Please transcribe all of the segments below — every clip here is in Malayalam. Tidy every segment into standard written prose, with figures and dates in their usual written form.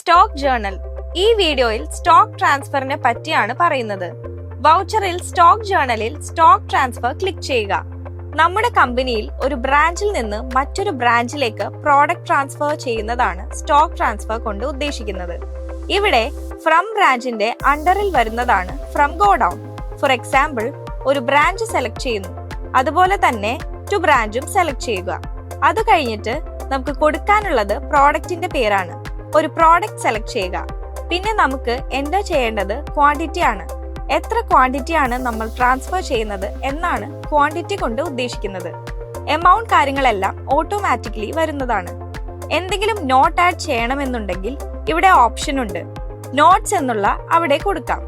Stock journal. ഈ വീഡിയോയിൽ സ്റ്റോക്ക് ട്രാൻസ്ഫറിനെ പറ്റിയാണ് പറയുന്നത്. വൗച്ചറിൽ സ്റ്റോക്ക് ജേർണലിൽ സ്റ്റോക്ക് ട്രാൻസ്ഫർ ക്ലിക്ക് ചെയ്യുക. നമ്മുടെ കമ്പനിയിൽ ഒരു ബ്രാഞ്ചിൽ നിന്ന് മറ്റൊരു ബ്രാഞ്ചിലേക്ക് പ്രോഡക്റ്റ് ട്രാൻസ്ഫർ ചെയ്യുന്നതാണ് സ്റ്റോക്ക് ട്രാൻസ്ഫർ കൊണ്ട് ഉദ്ദേശിക്കുന്നത്. ഇവിടെ ഫ്രം ബ്രാഞ്ചിന്റെ അണ്ടറിൽ വരുന്നതാണ് ഫ്രം ഗോഡൌൺ. ഫോർ എക്സാമ്പിൾ, ഒരു ബ്രാഞ്ച് സെലക്ട് ചെയ്യുന്നു, അതുപോലെ തന്നെ ടു ബ്രാഞ്ചും സെലക്ട് ചെയ്യുക. അത് കഴിഞ്ഞിട്ട് നമുക്ക് കൊടുക്കാനുള്ളത് പ്രോഡക്റ്റിന്റെ പേരാണ്. ഒരു പ്രോഡക്റ്റ് സെലക്ട് ചെയ്യുക. പിന്നെ നമുക്ക് എൻ്റർ ചെയ്യേണ്ടത് ക്വാണ്ടിറ്റി ആണ്. എത്ര ക്വാണ്ടിറ്റി ആണ് നമ്മൾ ട്രാൻസ്ഫർ ചെയ്യുന്നത് എന്നാണ് ക്വാണ്ടിറ്റി കൊണ്ട് ഉദ്ദേശിക്കുന്നത്. എമൗണ്ട് കാര്യങ്ങളെല്ലാം ഓട്ടോമാറ്റിക്കലി വരുന്നതാണ്. എന്തെങ്കിലും നോട്ട് ആഡ് ചെയ്യണമെന്നുണ്ടെങ്കിൽ ഇവിടെ ഓപ്ഷൻ ഉണ്ട്. നോട്ട്സ് എന്നുള്ള അവിടെ കൊടുക്കാം.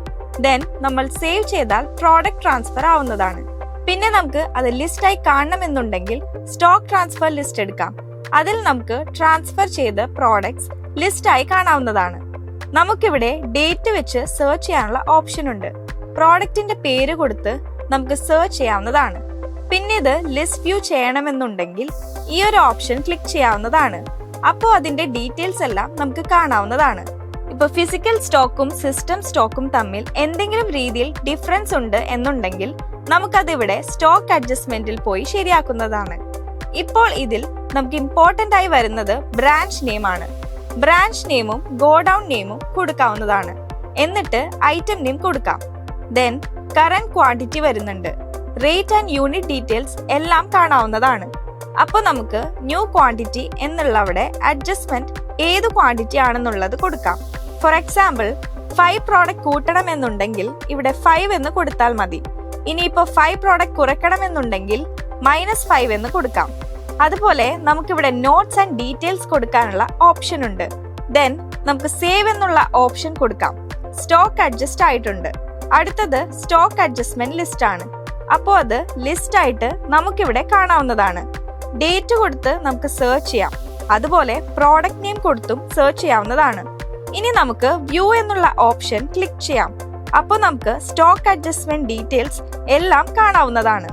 ദെൻ നമ്മൾ സേവ് ചെയ്താൽ പ്രോഡക്റ്റ് ട്രാൻസ്ഫർ ആവുന്നതാണ്. പിന്നെ നമുക്ക് അത് ലിസ്റ്റായി കാണണമെന്നുണ്ടെങ്കിൽ സ്റ്റോക്ക് ട്രാൻസ്ഫർ ലിസ്റ്റ് എടുക്കാം. അതിൽ നമുക്ക് ട്രാൻസ്ഫർ ചെയ്ത പ്രോഡക്ട്സ് ലിസ്റ്റായി കാണാവുന്നതാണ്. നമുക്കിവിടെ ഡേറ്റ് വെച്ച് സെർച്ച് ചെയ്യാനുള്ള ഓപ്ഷൻ ഉണ്ട്. പ്രോഡക്റ്റിന്റെ പേര് കൊടുത്ത് നമുക്ക് സെർച്ച് ചെയ്യാവുന്നതാണ്. പിന്നെ ഇത് ലിസ്റ്റ് വ്യൂ ചെയ്യണമെന്നുണ്ടെങ്കിൽ ഈ ഒരു ഓപ്ഷൻ ക്ലിക്ക് ചെയ്യാവുന്നതാണ്. അപ്പോൾ അതിന്റെ ഡീറ്റെയിൽസ് എല്ലാം നമുക്ക് കാണാവുന്നതാണ്. ഇപ്പൊ ഫിസിക്കൽ സ്റ്റോക്കും സിസ്റ്റം സ്റ്റോക്കും തമ്മിൽ എന്തെങ്കിലും രീതിയിൽ ഡിഫറൻസ് ഉണ്ട് എന്നുണ്ടെങ്കിൽ നമുക്കതിവിടെ സ്റ്റോക്ക് അഡ്ജസ്റ്റ്മെന്റിൽ പോയി ശരിയാക്കുന്നതാണ്. ഇപ്പോൾ ഇതിൽ നമുക്ക് ഇമ്പോർട്ടന്റ് ആയി വരുന്നത് ബ്രാഞ്ച് നെയിം ആണ്. ബ്രാഞ്ച് നെയിമും ഗോഡൌൺ നെയിമും കൊടുക്കാവുന്നതാണ്. എന്നിട്ട് ഐറ്റം നെയിം കൊടുക്കാം. ദെൻ കറന്റ് ക്വാണ്ടിറ്റി വരുന്നുണ്ട്. റേറ്റ് ആൻഡ് യൂണിറ്റ് ഡീറ്റെയിൽസ് എല്ലാം കാണാവുന്നതാണ്. അപ്പോൾ നമുക്ക് ന്യൂ ക്വാണ്ടിറ്റി എന്നുള്ളവിടെ അഡ്ജസ്റ്റ്മെന്റ് ഏത് ക്വാണ്ടിറ്റി ആണെന്നുള്ളത് കൊടുക്കാം. ഫോർ എക്സാമ്പിൾ, 5 പ്രോഡക്റ്റ് കൂട്ടണം എന്നുണ്ടെങ്കിൽ ഇവിടെ 5 എന്ന് കൊടുത്താൽ മതി. ഇനിയിപ്പോ 5 പ്രോഡക്റ്റ് കുറയ്ക്കണമെന്നുണ്ടെങ്കിൽ -5 എന്ന് കൊടുക്കാം. അതുപോലെ നമുക്കിവിടെ നോട്ട്സ് ആൻഡ് ഡീറ്റെയിൽസ് കൊടുക്കാനുള്ള ഓപ്ഷൻ ഉണ്ട്. ദെൻ നമുക്ക് സേവ് എന്നുള്ള ഓപ്ഷൻ കൊടുക്കാം. സ്റ്റോക്ക് അഡ്ജസ്റ്റ് ആയിട്ടുണ്ട്. അടുത്തത് സ്റ്റോക്ക് അഡ്ജസ്റ്റ്മെന്റ് ലിസ്റ്റ് ആണ്. അപ്പോൾ അത് ലിസ്റ്റ് ആയിട്ട് നമുക്കിവിടെ കാണാവുന്നതാണ്. ഡേറ്റ് കൊടുത്ത് നമുക്ക് സെർച്ച് ചെയ്യാം. അതുപോലെ പ്രോഡക്റ്റ് നെയിം കൊടുത്തും സെർച്ച് ചെയ്യാവുന്നതാണ്. ഇനി നമുക്ക് വ്യൂ എന്നുള്ള ഓപ്ഷൻ ക്ലിക്ക് ചെയ്യാം. അപ്പോൾ നമുക്ക് സ്റ്റോക്ക് അഡ്ജസ്റ്റ്മെന്റ് ഡീറ്റെയിൽസ് എല്ലാം കാണാവുന്നതാണ്.